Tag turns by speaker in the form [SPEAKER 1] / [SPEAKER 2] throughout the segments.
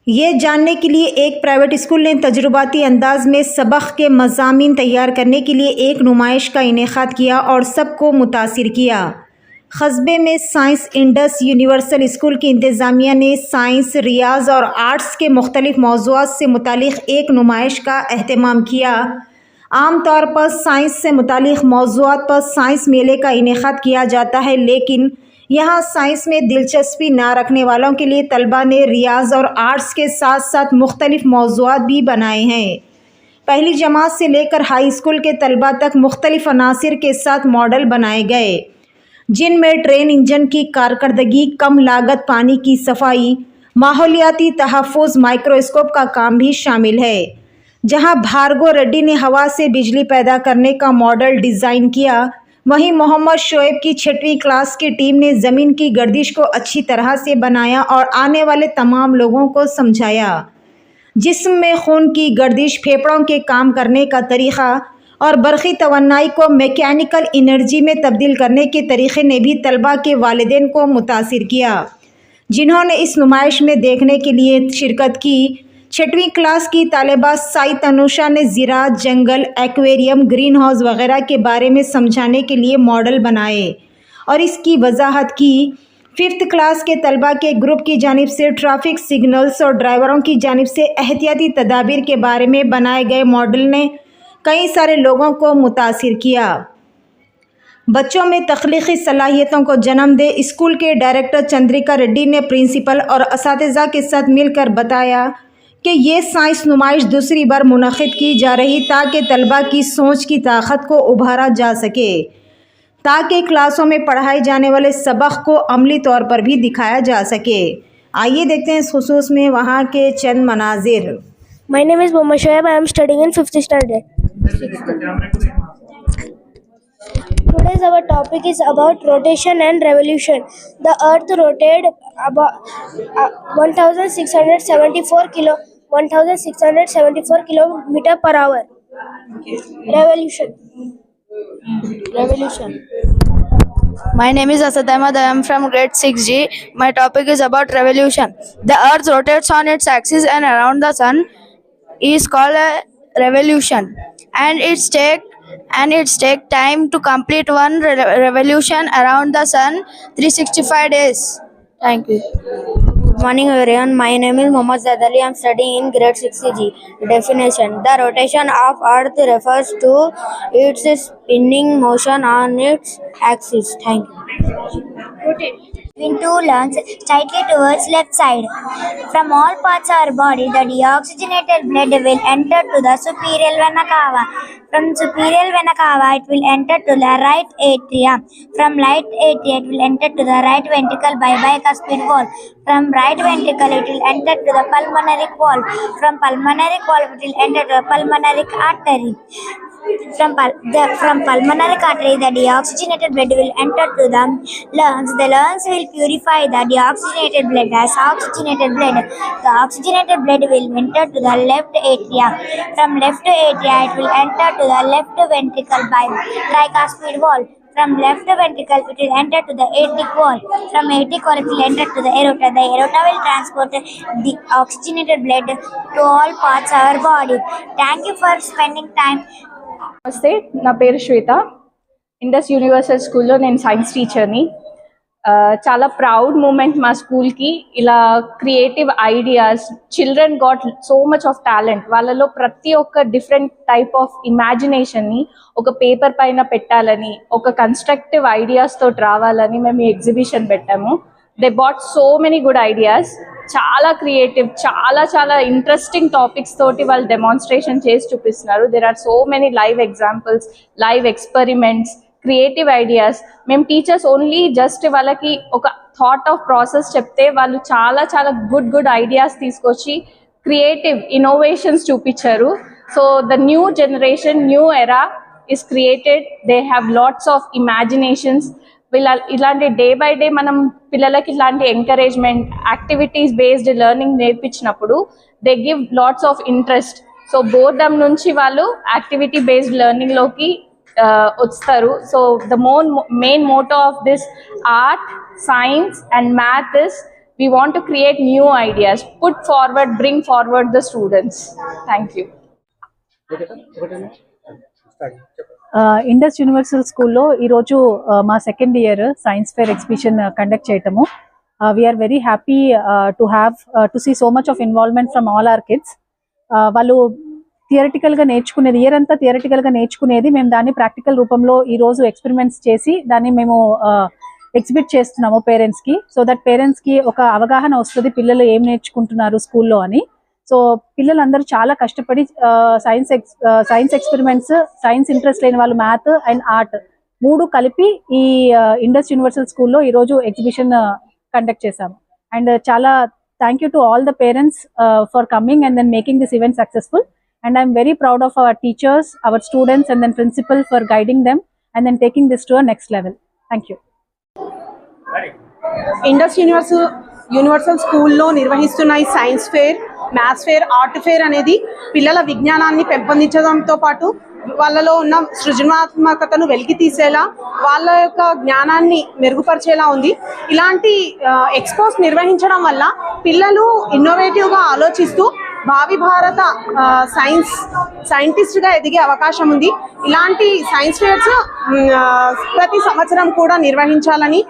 [SPEAKER 1] ये जानने के लिए एक प्राइवेट स्कूल ने तजुर्बाती अंदाज में सबक के मज़ामीन तैयार करने के लिए एक नुमाइश का इनेकाद किया और सबको मुतासिर किया। कस्बे में साइंस इंडस यूनिवर्सल स्कूल की इंतज़ामिया ने साइंस, रियाज और आर्ट्स के मुख्तलिफ मौज़ूआत से मुतालिक एक नुमाइश का अहतमाम किया। आम तौर पर साइंस से मुतालिक मौज़ूआत पर साइंस मेले का इनेकाद किया जाता है, लेकिन यहाँ साइंस में दिलचस्पी ना रखने वालों के लिए तलबा ने रियाज और आर्ट्स के साथ साथ मुख्तलिफ मौज़ूआत भी बनाए हैं। पहली जमात से लेकर हाई स्कूल के तलबा तक मुख्तलिफ अनासिर के साथ मॉडल बनाए गए, जिनमें ट्रेन इंजन की कारकर्दगी, कम लागत पानी की सफाई, माहौलियाती तहफ़्फ़ुज़, माइक्रोस्कोप का काम भी शामिल है। जहां भार्गव रेड्डी ने हवा से बिजली पैदा करने का मॉडल डिज़ाइन किया, वहीं मोहम्मद शोएब की 6वीं क्लास की टीम ने ज़मीन की गर्दिश को अच्छी तरह से बनाया और आने वाले तमाम लोगों को समझाया। जिस्म में खून की गर्दिश, फेफड़ों के काम करने का तरीक़ा और बरक़ी तवन्नाई को मैकेनिकल एनर्जी में तब्दील करने के तरीक़े ने भी तलबा के वालिदैन को मुतासिर किया, जिन्होंने इस नुमाइश में देखने के लिए शिरकत की। 6वीं क्लास की तालिबा साई तनुषा ने ज़िराअत, जंगल, एक्वेरियम, ग्रीन हाउस वगैरह के बारे में समझाने के लिए मॉडल बनाए और इसकी वजाहत की। 5th क्लास के तलबा के ग्रुप की जानिब से ट्रैफिक सिग्नल्स और ड्राइवरों की जानिब से एहतियाती तदाबीर के बारे में बनाए गए मॉडल ने कई सारे लोगों को मुतासिर किया। बच्चों में तख्लीक़ी सलाहियतों को जन्म दे। स्कूल के डायरेक्टर चंद्रिका रेड्डी ने प्रिंसिपल और असातिज़ा के साथ मिलकर बताया कि ये साइंस नुमाइश दूसरी बार मुनक़िद की जा रही ताकि तलबा की सोच की ताकत को उभारा जा सके, ताकि क्लासों में पढ़ाए जाने वाले सबक को अमली तौर पर भी दिखाया जा सके। आइए देखते हैं इस खुसूस में वहाँ के चंद मनाजिर।
[SPEAKER 2] My name is Mohammed Shoaib. I am studying in 5th standard. Today's our topic is about rotation and revolution. The earth rotated about 1674 kilometer per hour. Revolution.
[SPEAKER 3] My name is Asad Ahmad. I am from grade 6G. My topic is about revolution. The earth rotates on its axis and around the sun is called a revolution, and it's take time to complete one revolution around the sun, 365 days. Thank you.
[SPEAKER 2] Good morning everyone. My name is Mohammad Zadali. I am studying in grade 6G. Definition: the rotation of earth refers to its spinning motion on its axis. Thank you.
[SPEAKER 4] Between two lungs slightly towards left side. From all parts of our body, the deoxygenated blood will enter to the superior vena cava. From superior vena cava, it will enter to the right atria. From right atria, it will enter to the right ventricle by bicuspid wall. From right ventricle, it will enter to the pulmonary wall. From pulmonary wall, it will enter to the pulmonary artery. From pulmonary artery, the deoxygenated blood will enter to the lungs. The lungs will purify the deoxygenated blood as oxygenated blood. The oxygenated blood will enter to the left atria. From left atria, it will enter to the left ventricle by tricuspid wall. From left ventricle, it will enter to the aortic wall. From aortic wall, it will enter to the aorta. The aorta will transport the oxygenated blood to all parts of our body. Thank you for spending time.
[SPEAKER 5] నమస్తే, నా పేరు శ్వేత. Indus Universal స్కూల్లో నేను science టీచర్ని. చాలా proud moment మా స్కూల్కి. ఇలా creative ideas, children got so much of talent. వాళ్ళలో ప్రతి ఒక్క డిఫరెంట్ టైప్ ఆఫ్ ఇమాజినేషన్ని ఒక పేపర్ పైన పెట్టాలని, ఒక కన్స్ట్రక్టివ్ ఐడియాస్ తోటి రావాలని మేము ఈ ఎగ్జిబిషన్ పెట్టాము. They bought so many good ideas. చాలా క్రియేటివ్, చాలా ఇంట్రెస్టింగ్ టాపిక్స్ తోటి వాళ్ళు డెమాన్స్ట్రేషన్ చేసి చూపిస్తున్నారు. There are so many live examples, live experiments, creative ideas. మేము టీచర్స్ ఓన్లీ జస్ట్ వాళ్ళకి ఒక థాట్ ఆఫ్ ప్రాసెస్ చెప్తే వాళ్ళు చాలా గుడ్ ఐడియాస్ తీసుకొచ్చి క్రియేటివ్ ఇన్నోవేషన్స్ చూపించారు. So the new generation, new era is created. They have lots of imaginations. ఇలాంటి day by day మనం పిల్లలకి ఇలాంటి ఎంకరేజ్మెంట్, యాక్టివిటీస్ బేస్డ్ లెర్నింగ్ నేర్పించినప్పుడు they give lots of interest. So boredom నుంచి వాళ్ళు activity based లెర్నింగ్లోకి వస్తారు. So the main motto of this art, science and math is We want to create new ideas, put forward, bring forward the students. Thank you.
[SPEAKER 6] Indus Universal స్కూల్లో ఈరోజు మా second year science fair exhibition conduct చేయటము. We are very happy to see so much of involvement from all our kids. వాళ్ళు థియరిటికల్గా నేర్చుకునేది, year అంతా థియరిటికల్గా నేర్చుకునేది మేము దాన్ని ప్రాక్టికల్ రూపంలో ఈరోజు ఎక్స్పెరిమెంట్స్ చేసి దాన్ని మేము ఎగ్జిబిట్ చేస్తున్నాము పేరెంట్స్కి. సో దట్ పేరెంట్స్కి ఒక అవగాహన వస్తుంది పిల్లలు ఏం నేర్చుకుంటున్నారు స్కూల్లో అని. సో పిల్లలందరూ చాలా కష్టపడి సైన్స్ ఎక్స్పెరిమెంట్స్, సైన్స్ ఇంట్రెస్ట్ లేని వాళ్ళు మ్యాథ్ అండ్ ఆర్ట్ 3 కలిపి ఈ ఇండస్ యూనివర్సల్ స్కూల్లో ఈరోజు ఎగ్జిబిషన్ కండక్ట్ చేశాము. అండ్ చాలా thank you to all the parents for coming and then making this event successful. And I'm very proud of our teachers, our students and then principal for guiding them and then taking this to a next level. Thank you.
[SPEAKER 7] Indus Universal స్కూల్లో నిర్వహిస్తున్న ఈ science fair, maths fair, art fair అనేది పిల్లల విజ్ఞానాన్ని పెంపొందించడంతో పాటు వాళ్ళలో ఉన్న సృజనాత్మకతను వెలికి తీసేలా, వాళ్ళ యొక్క జ్ఞానాన్ని మెరుగుపరిచేలా ఉంది. ఇలాంటి ఎక్స్పోస్ నిర్వహించడం వల్ల పిల్లలు ఇన్నోవేటివ్గా ఆలోచిస్తూ భావి భారత సైంటిస్ట్గా ఎదిగే అవకాశం ఉంది. ఇలాంటి సైన్స్ ఫేర్స్ ప్రతి సంవత్సరం కూడా నిర్వహించాలని,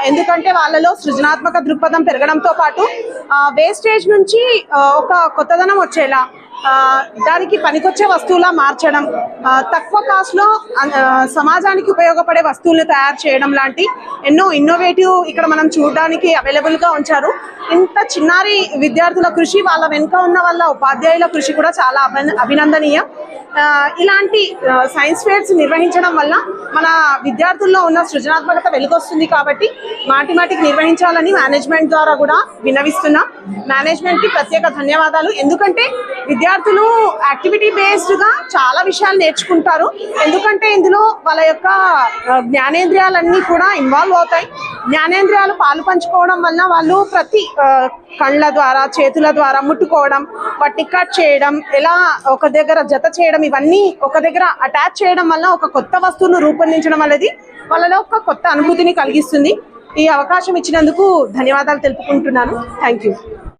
[SPEAKER 7] ఎందుకంటే వాళ్ళలో సృజనాత్మక దృక్పథం పెరగడంతో పాటు వేస్టేజ్ నుంచి ఒక కొత్తదనం వచ్చేలా, దానికి పనికొచ్చే వస్తువులా మార్చడం, తక్కువ కాస్ట్లో సమాజానికి ఉపయోగపడే వస్తువులను తయారు చేయడం లాంటి ఎన్నో ఇన్నోవేటివ్ ఇక్కడ మనం చూడడానికి అవైలబుల్గా ఉంచారు. ఇంత చిన్నారి విద్యార్థుల కృషి, వాళ్ళ వెనుక ఉన్న వాళ్ళ ఉపాధ్యాయుల కృషి కూడా చాలా అభినందనీయం. ఇలాంటి సైన్స్ ఫేర్స్ నిర్వహించడం వల్ల మన విద్యార్థుల్లో ఉన్న సృజనాత్మకత వెలుగొస్తుంది. కాబట్టి మాటికి నిర్వహించాలని మేనేజ్మెంట్ ద్వారా కూడా విన్నవిస్తున్నాం. మేనేజ్మెంట్కి ప్రత్యేక ధన్యవాదాలు. ఎందుకంటే విద్యార్థులు యాక్టివిటీ బేస్డ్గా చాలా విషయాలు నేర్చుకుంటారు. ఎందుకంటే ఇందులో వాళ్ళ యొక్క జ్ఞానేంద్రియాలన్నీ కూడా ఇన్వాల్వ్ అవుతాయి. జ్ఞానేంద్రియాలు పాలు పంచుకోవడం వల్ల వాళ్ళు ప్రతి కళ్ళ ద్వారా, చేతుల ద్వారా ముట్టుకోవడం, వాటిని కట్ చేయడం, ఎలా ఒక దగ్గర జత చేయడం, ఇవన్నీ ఒక దగ్గర అటాచ్ చేయడం వల్ల ఒక కొత్త వస్తువును రూపొందించడం అనేది వాళ్ళలో ఒక కొత్త అనుభూతిని కలిగిస్తుంది. ఈ అవకాశం ఇచ్చినందుకు ధన్యవాదాలు తెలుపుకుంటున్నాను. Thank you.